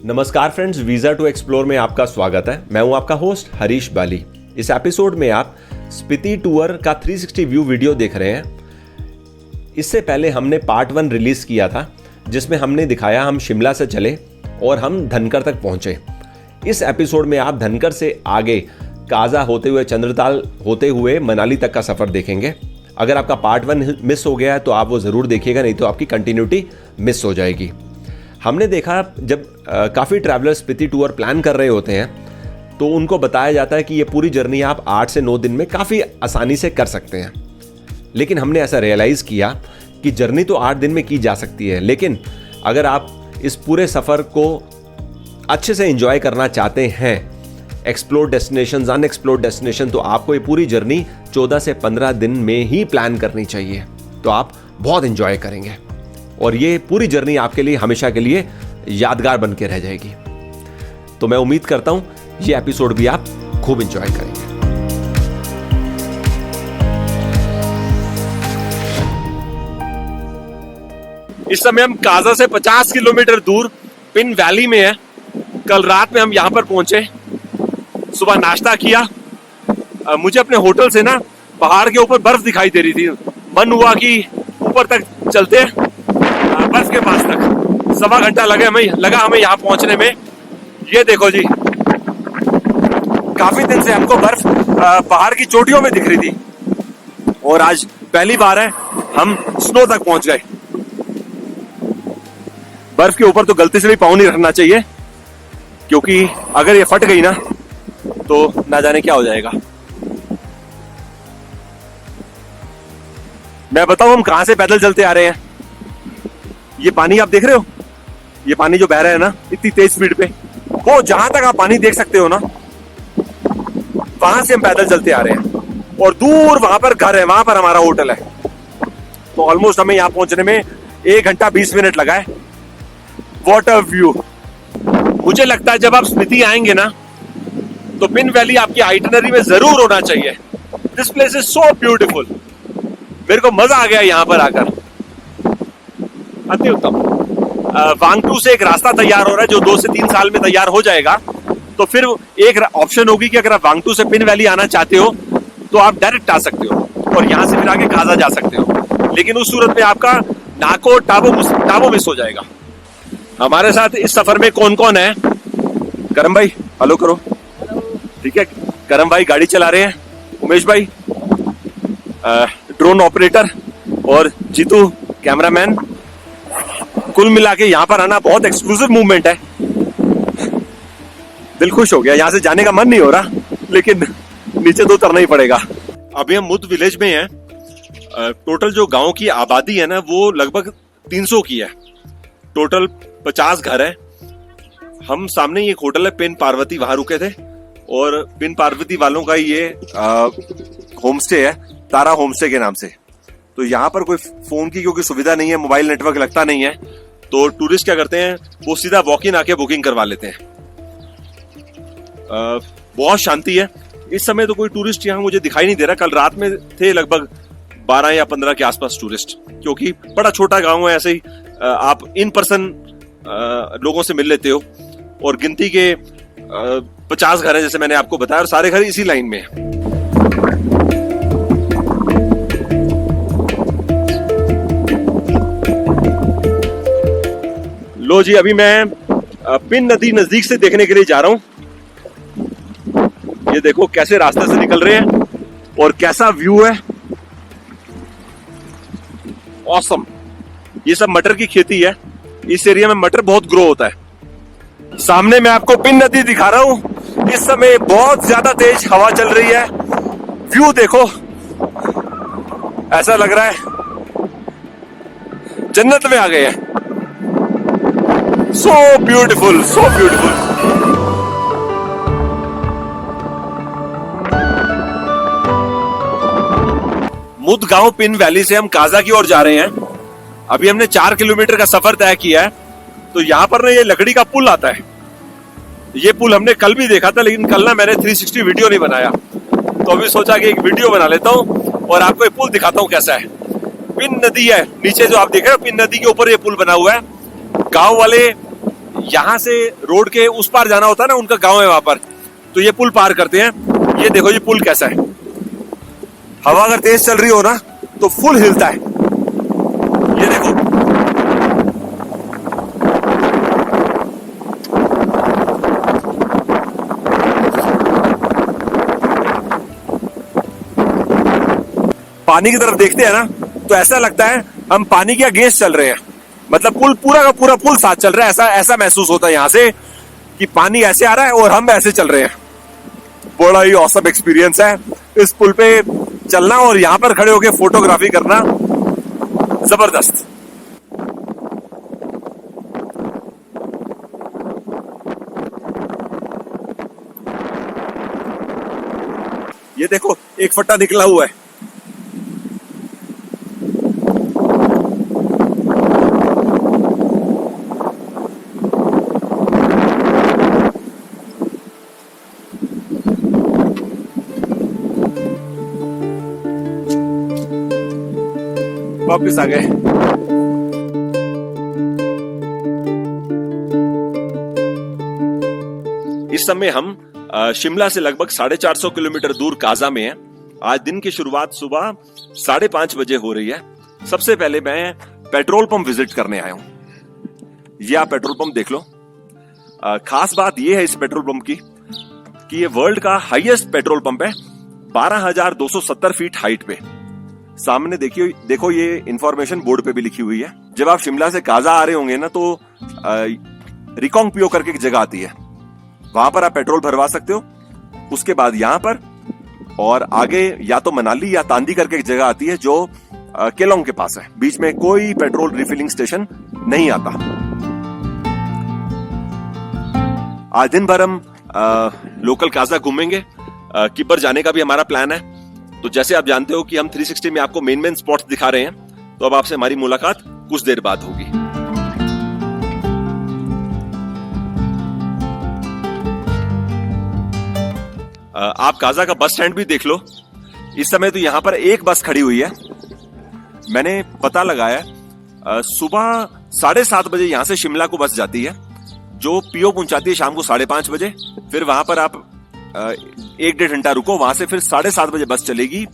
नमस्कार friends, visa to explore में आपका स्वागत है। मैं हूं आपका होस्ट हरीश बाली। इस एपिसोड में आप स्पीति टूर का 360 व्यू वीडियो देख रहे हैं। इससे पहले हमने पार्ट 1 रिलीज किया था जिसमें हमने दिखाया हम शिमला से चले और हम धनकर तक पहुंचे। इस एपिसोड में आप धनकर से आगे काजा होते हुए चंद्रताल होते हुए मनाली तक का सफ़र देखेंगे। अगर आपका पार्ट 1 मिस हो गया है तो आप वो ज़रूर देखिएगा, नहीं तो आपकी कंटिन्यूटी मिस हो जाएगी। हमने देखा जब काफ़ी ट्रैवलर्स स्पीति टूर प्लान कर रहे होते हैं तो उनको बताया जाता है कि ये पूरी जर्नी आप 8 से 9 दिन में काफ़ी आसानी से कर सकते हैं। लेकिन हमने ऐसा रियलाइज़ किया कि जर्नी तो 8 दिन में की जा सकती है, लेकिन अगर आप इस पूरे सफ़र को अच्छे से एंजॉय करना चाहते हैं, एक्सप्लोर डेस्टिनेशन, अनएक्सप्लोर्ड डेस्टिनेशन, तो आपको ये पूरी जर्नी 14 से 15 दिन में ही प्लान करनी चाहिए। तो आप बहुत एंजॉय करेंगे और ये पूरी जर्नी आपके लिए हमेशा के लिए यादगार बन के रह जाएगी। तो मैं उम्मीद करता हूं ये एपिसोड भी आप खूब एंजॉय करेंगे। इस समय हम काजा से 50 किलोमीटर दूर पिन वैली में है। कल रात में हम यहां पर पहुंचे, सुबह नाश्ता किया। मुझे अपने होटल से ना पहाड़ के ऊपर बर्फ दिखाई दे रही थी। मन हुआ कि ऊपर तक चलते हैं, बर्फ के पास तक। सवा घंटा लगा हमें यहाँ पहुंचने में। ये देखो जी, काफी दिन से हमको बर्फ पहाड़ की चोटियों में दिख रही थी और आज पहली बार है हम स्नो तक पहुंच गए। बर्फ के ऊपर तो गलती से भी पाँव नहीं रखना चाहिए, क्योंकि अगर ये फट गई ना तो ना जाने क्या हो जाएगा। मैं बताऊं हम कहां से पैदल चलते आ रहे हैं। ये पानी आप देख रहे हो, ये पानी जो बह रहा है ना इतनी तेज स्पीड पे, वो जहां तक आप पानी देख सकते हो ना, वहां से हम पैदल चलते आ रहे हैं और दूर वहां पर घर है, वहां पर हमारा होटल है। तो ऑलमोस्ट हमें यहां पहुंचने में 1 घंटा 20 मिनट लगा है। What a view. मुझे लगता है जब आप स्पीति आएंगे ना तो पिन वैली आपकी आइटिनरी में जरूर होना चाहिए। This place is so beautiful. मेरे को मजा आ गया यहाँ पर आकर, अति उत्तम। वांगटू से एक रास्ता तैयार हो रहा है जो 2 से 3 साल में तैयार हो जाएगा। तो फिर एक ऑप्शन होगी कि अगर आप वांगटू से पिन वैली आना चाहते हो तो आप डायरेक्ट आ सकते हो और यहाँ से फिर आगे काजा जा सकते हो। लेकिन उस सूरत में आपका नाको टाबो मिस हो जाएगा। हमारे साथ इस सफर में कौन कौन है? करम भाई हेलो करो। ठीक है, करम भाई गाड़ी चला रहे हैं, उमेश भाई ड्रोन ऑपरेटर और जीतू कैमरामैन। कुल मिला के यहाँ पर आना बहुत एक्सक्लूसिव मूवमेंट है। दिल खुश हो गया, यहाँ से जाने का मन नहीं हो रहा, लेकिन नीचे तो उतरना ही पड़ेगा। अभी हम मुद विलेज में हैं। टोटल जो गांव की आबादी है ना वो लगभग 300 की है। टोटल 50 घर है। हम सामने ही एक होटल है पिन पार्वती, वहां रुके थे और पिन पार्वती वालों का ये होम स्टे है, तारा होम स्टे के नाम से। तो यहाँ पर कोई फोन की क्योंकि सुविधा नहीं है, मोबाइल नेटवर्क लगता नहीं है, तो टूरिस्ट क्या करते हैं वो सीधा वॉक इन आके बुकिंग करवा लेते हैं। बहुत शांति है। इस समय तो कोई टूरिस्ट यहाँ मुझे दिखाई नहीं दे रहा। कल रात में थे लगभग 12 या 15 के आसपास टूरिस्ट, क्योंकि बड़ा छोटा गांव है। ऐसे ही आप इन पर्सन लोगों से मिल लेते हो और गिनती के 50 घर है जैसे मैंने आपको बताया, और सारे घर इसी लाइन में है। लो जी, अभी मैं पिन नदी नजदीक से देखने के लिए जा रहा हूं। ये देखो कैसे रास्ते से निकल रहे हैं और कैसा व्यू है। ऑसम। ये सब मटर की खेती है। इस एरिया में मटर बहुत ग्रो होता है। सामने मैं आपको पिन नदी दिखा रहा हूं। इस समय बहुत ज्यादा तेज हवा चल रही है। व्यू देखो, ऐसा लग रहा है जन्नत में आ गए हैं। So beautiful, so beautiful. मुद गांव पिन वैली से हम काजा की ओर जा रहे हैं। अभी हमने 4 किलोमीटर का सफर तय किया है। तो यहाँ पर ना ये लकड़ी का पुल आता है। ये पुल हमने कल भी देखा था, लेकिन कल ना मैंने 360 वीडियो नहीं बनाया, तो अभी सोचा कि एक वीडियो बना लेता हूँ और आपको ये पुल दिखाता हूँ कैसा है। पिन नदी है नीचे जो आप देख रहे हो, पिन नदी के ऊपर ये पुल बना हुआ है। गांव वाले यहाँ से रोड के उस पार जाना होता है ना, उनका गांव है वहां पर, तो ये पुल पार करते हैं। ये देखो ये पुल कैसा है, हवा अगर तेज चल रही हो ना तो फुल हिलता है। ये देखो, पानी की तरफ देखते हैं ना तो ऐसा लगता है हम पानी के अगेंस्ट चल रहे हैं, मतलब पुल पूरा का पूरा पुल साथ चल रहा है, ऐसा महसूस होता है यहां से कि पानी ऐसे आ रहा है और हम ऐसे चल रहे हैं। बड़ा ही ऑसम एक्सपीरियंस है इस पुल पे चलना और यहां पर खड़े होकर फोटोग्राफी करना, जबरदस्त। ये देखो एक फट्टा निकला हुआ है। वापिस आ गए। इस समय हम शिमला से लगभग 450 किलोमीटर दूर काजा में हैं। आज दिन की शुरुआत सुबह 5:30 बजे हो रही है। सबसे पहले मैं पेट्रोल पंप विजिट करने आया हूं। ये आप पेट्रोल पंप देख लो। खास बात यह है इस पेट्रोल पंप की कि ये वर्ल्ड का हाईएस्ट पेट्रोल पंप है, 12,270 फीट हाइट पे। सामने देखो ये इंफॉर्मेशन बोर्ड पे भी लिखी हुई है। जब आप शिमला से काजा आ रहे होंगे ना तो रिकोंग पियो करके एक जगह आती है, वहां पर आप पेट्रोल भरवा सकते हो। उसके बाद यहां पर और आगे या तो मनाली या तांदी करके एक जगह आती है जो केलोंग के पास है। बीच में कोई पेट्रोल रिफिलिंग स्टेशन नहीं आता। आज दिन भर हम लोकल काजा घूमेंगे। किब्बर जाने का भी हमारा प्लान है। तो जैसे आप जानते हो कि हम 360 में आपको मेन स्पॉट्स दिखा रहे हैं, तो अब आपसे हमारी मुलाकात कुछ देर बाद होगी। आप काजा का बस स्टैंड भी देख लो। इस समय तो यहां पर एक बस खड़ी हुई है। मैंने पता लगाया, सुबह 7:30 बजे यहां से शिमला को बस जाती है जो पीओ पहुंचाती है शाम को 5:30 बजे। फिर वहां पर आप 1-1.5 घंटा रुको, वहां से फिर 7:30 बजे बस चलेगी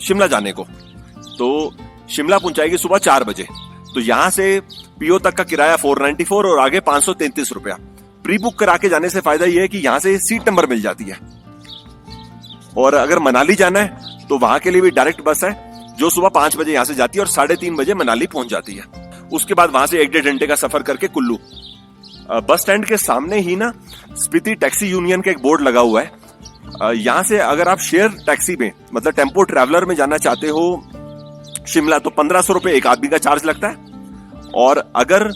शिमला जाने को, तो शिमला पहुंचाएगी सुबह 4 बजे। तो यहां से पीओ तक का किराया 494 और आगे 533 रुपया। प्री बुक करा के जाने से फायदा यह है कि यहां से सीट नंबर मिल जाती है। और अगर मनाली जाना है तो वहां के लिए भी डायरेक्ट बस है जो सुबह 5 बजे यहां से जाती है और 3:30 बजे मनाली पहुंच जाती है। उसके बाद वहां से 1-1.5 घंटे का सफर करके कुल्लू। बस स्टैंड के सामने ही ना स्पीति टैक्सी यूनियन का एक बोर्ड लगा हुआ है। यहां से अगर आप शेयर टैक्सी में मतलब टेम्पो ट्रैवलर में जाना चाहते हो शिमला तो 1500 रुपए एक आदमी का चार्ज लगता है। और अगर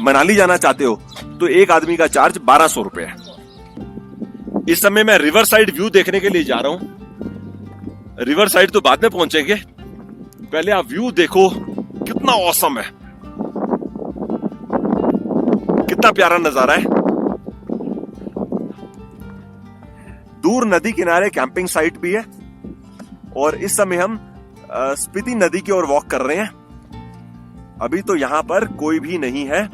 मनाली जाना चाहते हो तो एक आदमी का चार्ज 1200 रुपए है। इस समय मैं रिवर साइड व्यू देखने के लिए जा रहा हूं। रिवर साइड तो बाद में पहुंचेंगे, पहले आप व्यू देखो कितना औसम है, कितना प्यारा नजारा है। दूर नदी किनारे कैंपिंग साइट भी है और इस समय हम स्पीति नदी की ओर वॉक कर रहे हैं। अभी तो यहां पर कोई भी नहीं है।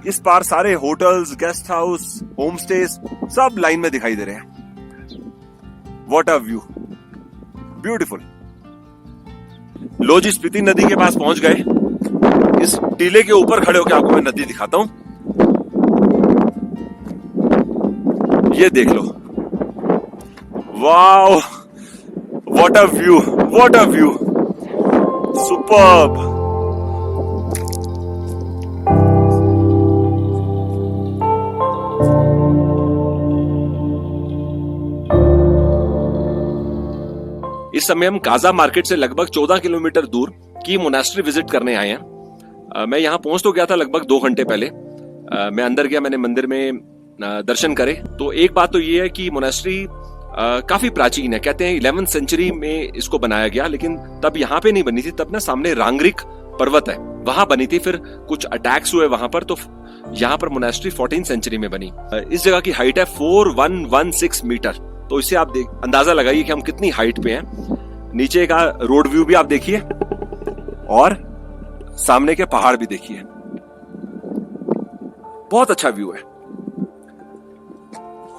इस पार सारे hotels, guest house, home stays सब लाइन में दिखाई दे रहे हैं। What a view, beautiful. लो जी, स्पीति नदी के पास पहुंच गए। इस टीले के ऊपर खड़े होकर आपको मैं नदी दिखाता हूं। ये देख लो, wow, what a view, what a view, superb. इस समय हम काजा मार्केट से लगभग 14 किलोमीटर दूर की मोनास्ट्री विजिट करने आए हैं। मैं यहां पहुंच तो गया था लगभग 2 घंटे पहले। मैं अंदर गया, मैंने मंदिर में दर्शन करे। तो एक बात तो ये है कि मोनास्ट्री काफी प्राचीन है। कहते हैं 11वीं सेंचुरी में इसको बनाया गया, लेकिन तब यहाँ पे नहीं बनी थी। तब ना सामने रांगरिक पर्वत है, वहां बनी थी। फिर कुछ अटैक्स हुए वहां पर, तो यहाँ पर मोनास्ट्री 14वीं सेंचुरी में बनी। इस जगह की हाइट है 4116 मीटर। तो इससे आप अंदाजा लगाइए कि हम कितनी हाइट पे हैं। नीचे का रोड व्यू भी आप देखिए और सामने के पहाड़ भी देखिए। बहुत अच्छा व्यू है।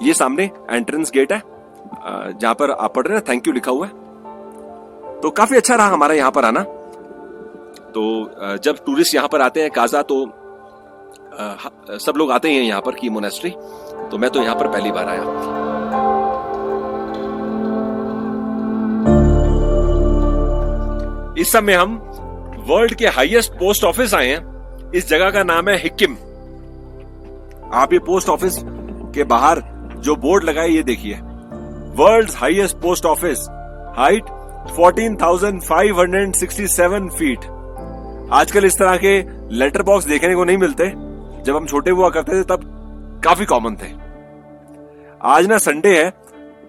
ये सामने एंट्रेंस गेट है जहां पर आप पढ़ रहे हैं थैंक यू लिखा हुआ है। तो काफी अच्छा रहा हमारा यहाँ पर आना। तो जब टूरिस्ट यहाँ पर आते हैं काजा तो सब लोग आते हैं यहाँ पर की मोनेस्ट्री। तो मैं तो यहाँ पर पहली बार आया। इस समय हम वर्ल्ड के हाईएस्ट पोस्ट ऑफिस आए हैं। इस जगह का नाम है हिक्किम। आप ये पोस्ट ऑफिस के बाहर जो बोर्ड लगा है ये देखिए, world's highest post office, height 14,567 feet. आजकल इस तरह के लेटर बॉक्स देखने को नहीं मिलते। जब हम छोटे हुआ करते थे तब काफी कॉमन थे। आज ना संडे है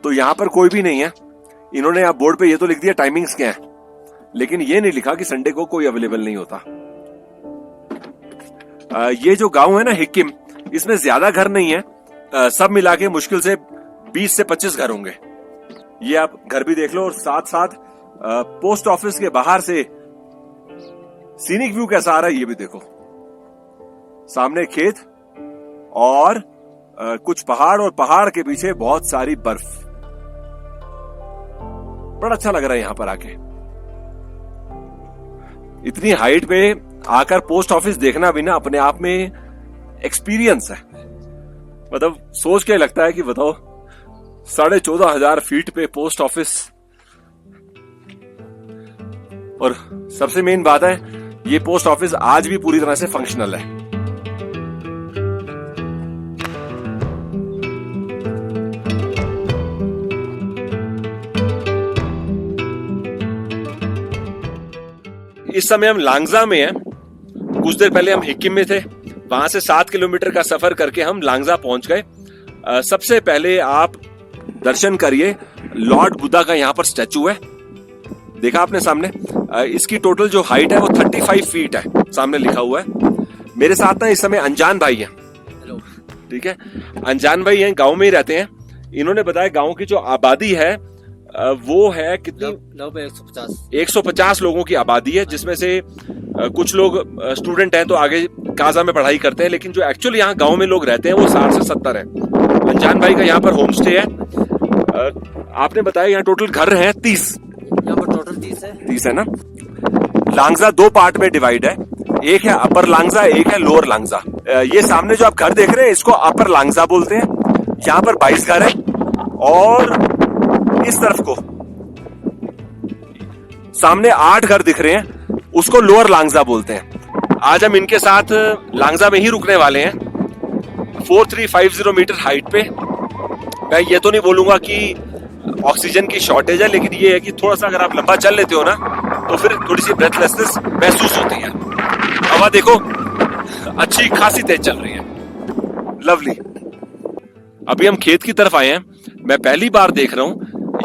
तो यहां पर कोई भी नहीं है। इन्होंने आप बोर्ड पे ये तो लिख दिया टाइमिंग्स क्या है, लेकिन ये नहीं लिखा कि संडे को कोई अवेलेबल नहीं होता। ये जो गांव है ना हिक्किम, इसमें ज्यादा घर नहीं है। सब मिला के मुश्किल से 20 से 25 घर होंगे। ये आप घर भी देख लो और साथ साथ पोस्ट ऑफिस के बाहर से सीनिक व्यू कैसा आ रहा है ये भी देखो। सामने खेत और कुछ पहाड़ और पहाड़ के पीछे बहुत सारी बर्फ। बड़ा अच्छा लग रहा है यहां पर आके। इतनी हाइट पे आकर पोस्ट ऑफिस देखना भी ना अपने आप में एक्सपीरियंस है। मतलब सोच के लगता है कि बताओ 14,500 फीट पे पोस्ट ऑफिस। और सबसे मेन बात है ये पोस्ट ऑफिस आज भी पूरी तरह से फंक्शनल है। इस समय हम लांगजा में हैं। कुछ देर पहले हम हिक्किम में थे। वहां से 7 किलोमीटर का सफर करके हम लांगजा पहुंच गए। सबसे पहले आप दर्शन करिए, लॉर्ड बुद्धा का यहाँ पर स्टैचू है, देखा आपने सामने। इसकी टोटल जो हाइट है वो 35 फीट है, सामने लिखा हुआ है। मेरे साथ ना इस समय अनजान भाई हैं। ठीक है, अनजान भाई हैं, गांव में ही रहते हैं। इन्होंने बताया गांव की जो आबादी है वो है कितनी, 150 लोगों की आबादी है, जिसमें से कुछ लोग स्टूडेंट हैं तो आगे काजा में पढ़ाई करते हैं, लेकिन जो एक्चुअली यहाँ गांव में लोग रहते हैं वो 60 से 70 हैं। अनजान भाई का यहाँ पर होम स्टे है। आपने बताया यहाँ टोटल घर हैं 30। यहाँ पर टोटल 30 है ना। लांगजा 2 पार्ट में डिवाइड है, एक है अपर लांगजा, एक है लोअर लांगजा। ये सामने जो आप घर देख रहे हैं इसको अपर लांगजा बोलते हैं। यहाँ पर 22 घर है और इस तरफ को सामने 8 घर दिख रहे हैं, उसको लोअर लांगजा बोलते हैं। आज हम इनके साथ लांगजा में ही रुकने वाले हैं, 4350 मीटर हाइट पे। मैं ये तो नहीं बोलूंगा कि ऑक्सीजन की शॉर्टेज है, लेकिन ये है कि थोड़ा सा अगर आप लंबा चल लेते हो ना तो फिर थोड़ी सी ब्रेथलेसनेस महसूस होती है। हवा देखो अच्छी खासी तेज चल रही है, लवली। अभी हम खेत की तरफ आए हैं। मैं पहली बार देख रहा हूं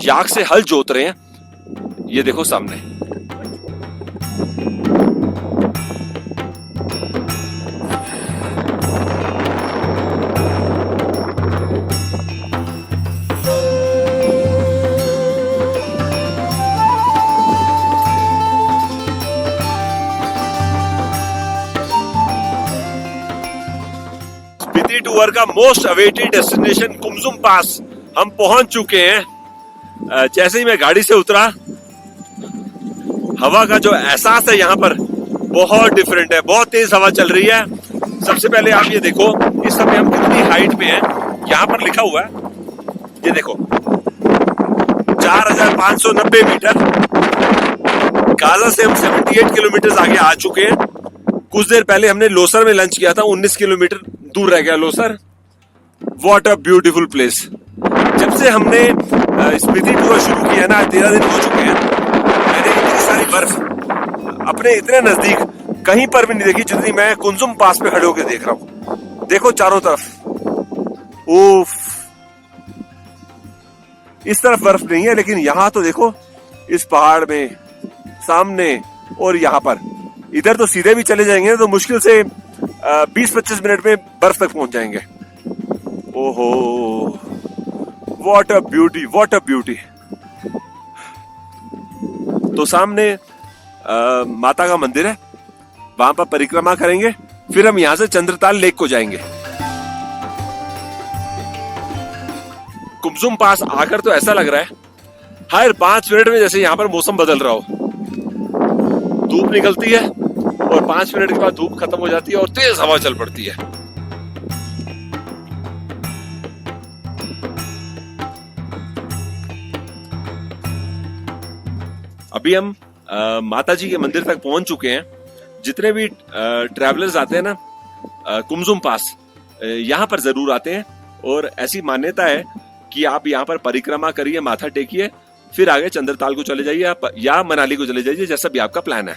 याक से हल जोत रहे हैं। ये देखो सामने। स्पीति टूर का मोस्ट अवेटेड डेस्टिनेशन कुमसुम पास हम पहुंच चुके हैं। जैसे ही मैं गाड़ी से उतरा, हवा का जो एहसास है यहाँ पर बहुत डिफरेंट है। बहुत तेज हवा चल रही है। सबसे पहले आप ये देखो इस समय हम कितनी हाइट पे हैं। यहाँ पर लिखा हुआ है, ये देखो 4,590 मीटर। काजा से हम 78 किलोमीटर आगे आ चुके हैं। कुछ देर पहले हमने लोसर में लंच किया था, 19 किलोमीटर दूर रह गया Losar. What a beautiful place. जब से हमने स्पीति टूर शुरू किया ना, 13 दिन हो चुके हैं। मैंने इतनी सारी बर्फ अपने इतने नजदीक कहीं पर भी नहीं देखी जितनी मैं कुमसुम पास पे खड़े होकर देख रहा हूं। देखो चारों तरफ, उफ, इस तरफ बर्फ नहीं है, लेकिन यहां तो देखो इस पहाड़ में सामने और यहां पर। इधर तो सीधे भी चले जाएंगे तो मुश्किल से 20-25 मिनट में बर्फ तक पहुंच जाएंगे। ओहो, what a beauty, what a beauty. तो सामने माता का मंदिर है, वहां पर परिक्रमा करेंगे, फिर हम यहां से चंद्रताल लेक को जाएंगे। कुमसुम पास आकर तो ऐसा लग रहा है हर 5 मिनट में जैसे यहाँ पर मौसम बदल रहा हो। धूप निकलती है और 5 मिनट के बाद धूप खत्म हो जाती है और तेज हवा चल पड़ती है। अभी हम माता जी के मंदिर तक पहुंच चुके हैं। जितने भी ट्रैवलर्स आते हैं ना कुमसुम पास, यहाँ पर जरूर आते हैं और ऐसी मान्यता है कि आप यहाँ पर परिक्रमा करिए, माथा टेकिए, फिर आगे चंद्रताल को चले जाइए या मनाली को चले जाइए, जैसा भी आपका प्लान है।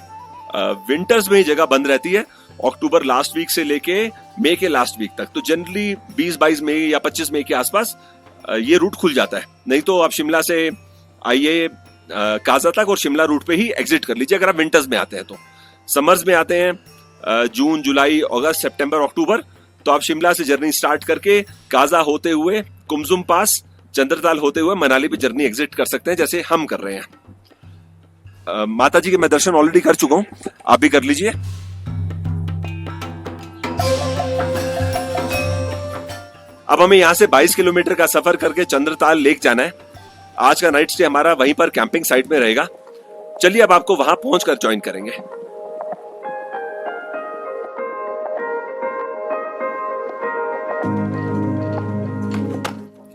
विंटर्स में ही जगह बंद रहती है, अक्टूबर लास्ट वीक से लेके मई के लास्ट वीक तक। तो जनरली 20-22 मई या 25 मई के आसपास ये रूट खुल जाता है। नहीं तो आप शिमला से आइए काजा तक और शिमला रूट पे ही एग्जिट कर लीजिए अगर आप विंटर्स में आते हैं। तो समर्स में आते हैं जून, जुलाई, अगस्त, सितंबर, अक्टूबर, तो आप शिमला से जर्नी स्टार्ट करके काजा होते हुए कुमसुम पास, चंद्रताल होते हुए मनाली पे जर्नी एग्जिट कर सकते हैं, जैसे हम कर रहे हैं। माता जी के मैं दर्शन ऑलरेडी कर चुका हूं, आप भी कर लीजिए। अब हमें यहां से 22 किलोमीटर का सफर करके चंद्रताल लेक जाना है। आज का नाइट स्टे हमारा वहीं पर कैंपिंग साइट में रहेगा। चलिए अब आपको वहां पहुंचकर ज्वाइन करेंगे।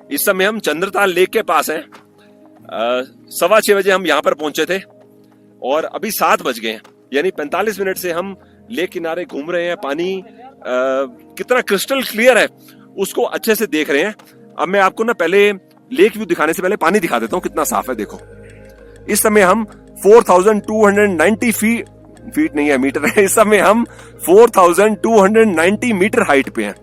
इस समय हम चंद्रताल लेक के पास हैं। 6:15 बजे हम यहां पर पहुंचे थे और अभी 7 बज गए हैं, यानी 45 मिनट से हम लेक किनारे घूम रहे हैं। पानी कितना क्रिस्टल क्लियर है उसको अच्छे से देख रहे हैं। अब मैं आपको ना पहले लेक व्यू दिखाने से पहले पानी दिखा देता हूं कितना साफ है। देखो इस समय हम 4290 फीट नहीं है, मीटर है। इस समय हम 4290 मीटर हाइट पे हैं।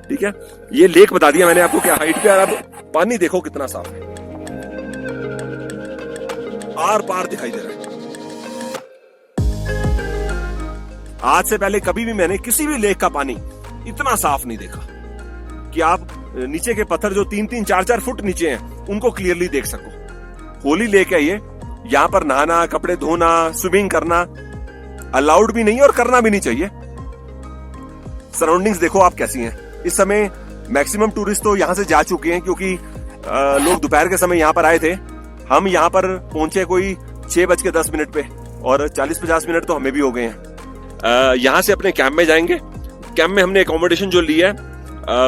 ठीक है, ये लेक बता दिया मैंने आपको क्या हाइट पे। अब पानी देखो कितना साफ है, आर पार दिखाई दे रहा है। आज से पहले कभी भी मैंने किसी भी लेक का पानी इतना साफ नहीं देखा कि आप नीचे के पत्थर जो 3-3, 4-4 फुट नीचे हैं उनको क्लियरली देख सको। होली लेक है ये, यहां पर नहाना, कपड़े धोना, स्विमिंग करना अलाउड भी नहीं और करना भी नहीं चाहिए। सराउंडिंग्स देखो आप कैसी हैं। इस समय मैक्सिमम टूरिस्ट तो यहां से जा चुके हैं क्योंकि लोग दोपहर के समय यहां पर आए थे। हम यहां पर पहुंचे कोई 6:10 पे और 40-50 मिनट तो हमें भी हो गए हैं। यहां से अपने कैंप में जाएंगे। कैंप में हमने अकोमोडेशन जो लिया है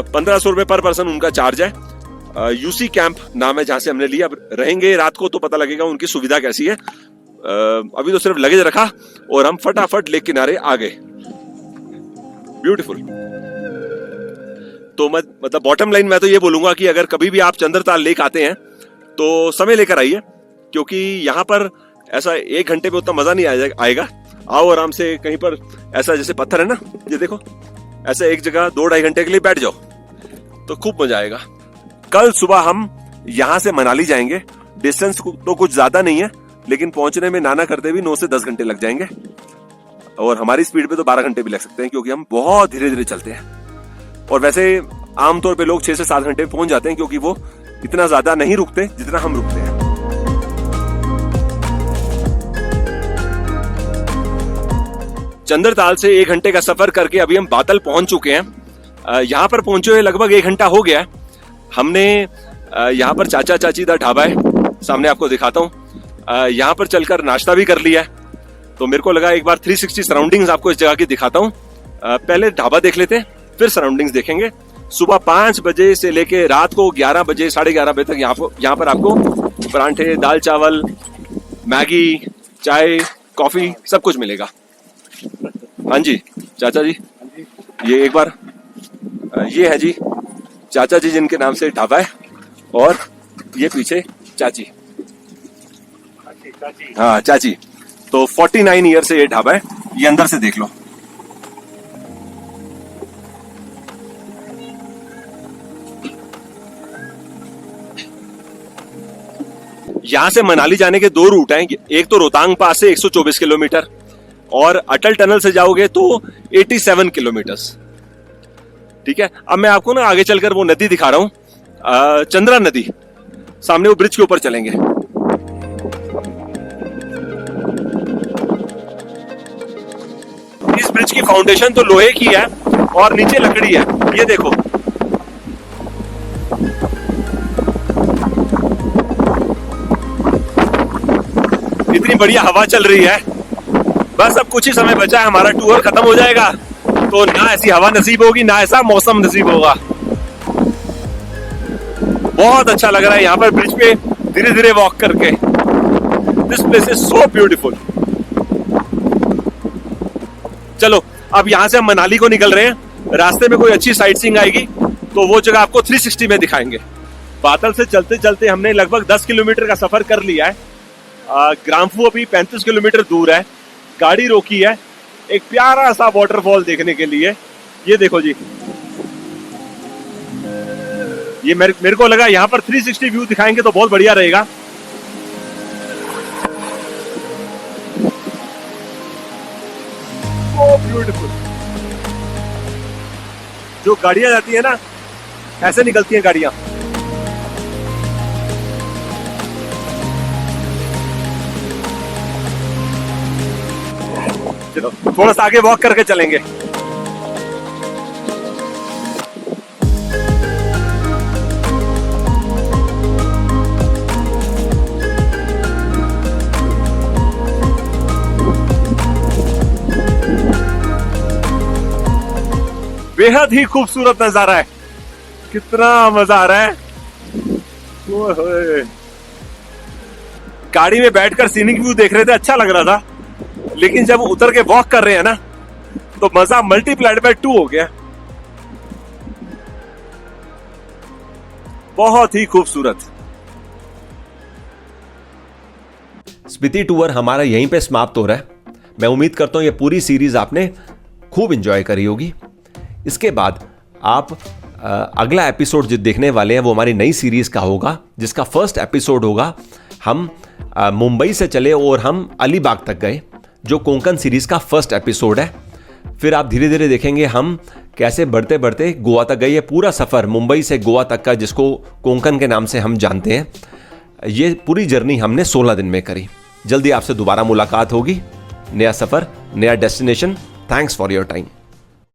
1500 रुपए पर पर्सन उनका चार्ज है। यूसी कैंप नाम है जहां से हमने लिया। अब रहेंगे रात को तो पता लगेगा उनकी सुविधा कैसी है। अभी तो सिर्फ लगेज रखा और हम फटाफट लेक किनारे आ गए। ब्यूटीफुल। तो मतलब बॉटम लाइन मैं तो ये बोलूंगा कि अगर कभी भी आप चंद्रताल लेक आते हैं तो समय लेकर आइए, क्योंकि यहाँ पर ऐसा 1 घंटे में उतना मजा नहीं आएगा। आओ आराम से कहीं पर, ऐसा जैसे पत्थर है ना, ये देखो, ऐसा एक जगह 2-2.5 घंटे के लिए बैठ जाओ तो खूब मजा आएगा। कल सुबह हम यहां से मनाली जाएंगे। डिस्टेंस तो कुछ ज्यादा नहीं है, लेकिन पहुंचने में नाना करते भी 9 से 10 घंटे लग जाएंगे और हमारी स्पीड पे तो 12 घंटे भी लग सकते हैं क्योंकि हम बहुत धीरे धीरे चलते हैं। और वैसे आमतौर पे लोग 6 से 7 घंटे में पहुंच जाते हैं क्योंकि वो इतना ज्यादा नहीं रुकते जितना हम रुकते हैं। चंद्रताल से 1 घंटे का सफर करके अभी हम बादल पहुंच चुके हैं। यहाँ पर पहुंचे हुए लगभग 1 घंटा हो गया। हमने यहाँ पर चाचा चाची दा ढाबा है, सामने आपको दिखाता हूँ। यहाँ पर चलकर नाश्ता भी कर लिया है, तो मेरे को लगा एक बार 360 सराउंडिंग्स आपको इस जगह की दिखाता हूँ। पहले ढाबा देख लेते हैं, फिर सराउंडिंग्स देखेंगे। सुबह 5 बजे से लेके रात को 11 बजे, 11:30 बजे तक यहाँ पर आपको परांठे, दाल चावल, मैगी, चाय, कॉफी सब कुछ मिलेगा। हाँ जी चाचा जी, ये एक बार, ये है जी चाचा जी जिनके नाम से ढाबा है, और ये पीछे चाची। हाँ चाची, तो 49 ईयर से ये ढाबा है। ये अंदर से देख लो। यहां से मनाली जाने के 2 रूट हैं। एक तो रोहतांग पास से 124 किलोमीटर और अटल टनल से जाओगे तो 87 किलोमीटर। ठीक है, अब मैं आपको ना आगे चलकर वो नदी दिखा रहा हूं, चंद्रा नदी। सामने वो ब्रिज के ऊपर चलेंगे। इस ब्रिज की फाउंडेशन तो लोहे की है और नीचे लकड़ी है, ये देखो। कितनी बढ़िया हवा चल रही है। बस अब कुछ ही समय बचा है, हमारा टूर खत्म हो जाएगा। तो ना ऐसी हवा नसीब होगी, ना ऐसा मौसम नसीब होगा। बहुत अच्छा लग रहा है यहाँ पर ब्रिज पे धीरे धीरे वॉक करके। This place is so beautiful. चलो अब यहाँ से हम मनाली को निकल रहे हैं। रास्ते में कोई अच्छी साइट सीइंग आएगी तो वो जगह आपको 360 में दिखाएंगे। बादल से चलते चलते हमने लगभग 10 किलोमीटर का सफर कर लिया है। ग्राम्फू अभी 35 किलोमीटर दूर है। गाड़ी रोकी है एक प्यारा सा वाटरफॉल देखने के लिए। ये देखो जी, ये मेरे को लगा यहाँ पर 360 व्यू दिखाएंगे तो बहुत बढ़िया रहेगा। ब्यूटीफुल। जो गाड़ियां जाती है ना, ऐसे निकलती हैं गाड़ियां। चलो थोड़ा सा आगे वॉक करके चलेंगे। बेहद ही खूबसूरत नजारा है। कितना मजा आ रहा है। गाड़ी में बैठकर सीनिक व्यू देख रहे थे, अच्छा लग रहा था। लेकिन जब उतर के वॉक कर रहे हैं ना, तो मजा मल्टीप्लाइड बाय 2 हो गया। बहुत ही खूबसूरत। स्पीति टूर हमारा यहीं पे समाप्त हो रहा है। मैं उम्मीद करता हूं ये पूरी सीरीज आपने खूब एंजॉय करी होगी। इसके बाद आप अगला एपिसोड जो देखने वाले हैं वो हमारी नई सीरीज का होगा, जिसका फर्स्ट एपिसोड होगा। हम मुंबई से चले और हम अलीबाग तक गए, जो कोंकण सीरीज का फर्स्ट एपिसोड है। फिर आप धीरे धीरे देखेंगे हम कैसे बढ़ते बढ़ते गोवा तक गए। ये पूरा सफ़र मुंबई से गोवा तक का, जिसको कोंकण के नाम से हम जानते हैं, ये पूरी जर्नी हमने 16 दिन में करी। जल्दी आपसे दोबारा मुलाकात होगी। नया सफ़र, नया destination. Thanks for your time.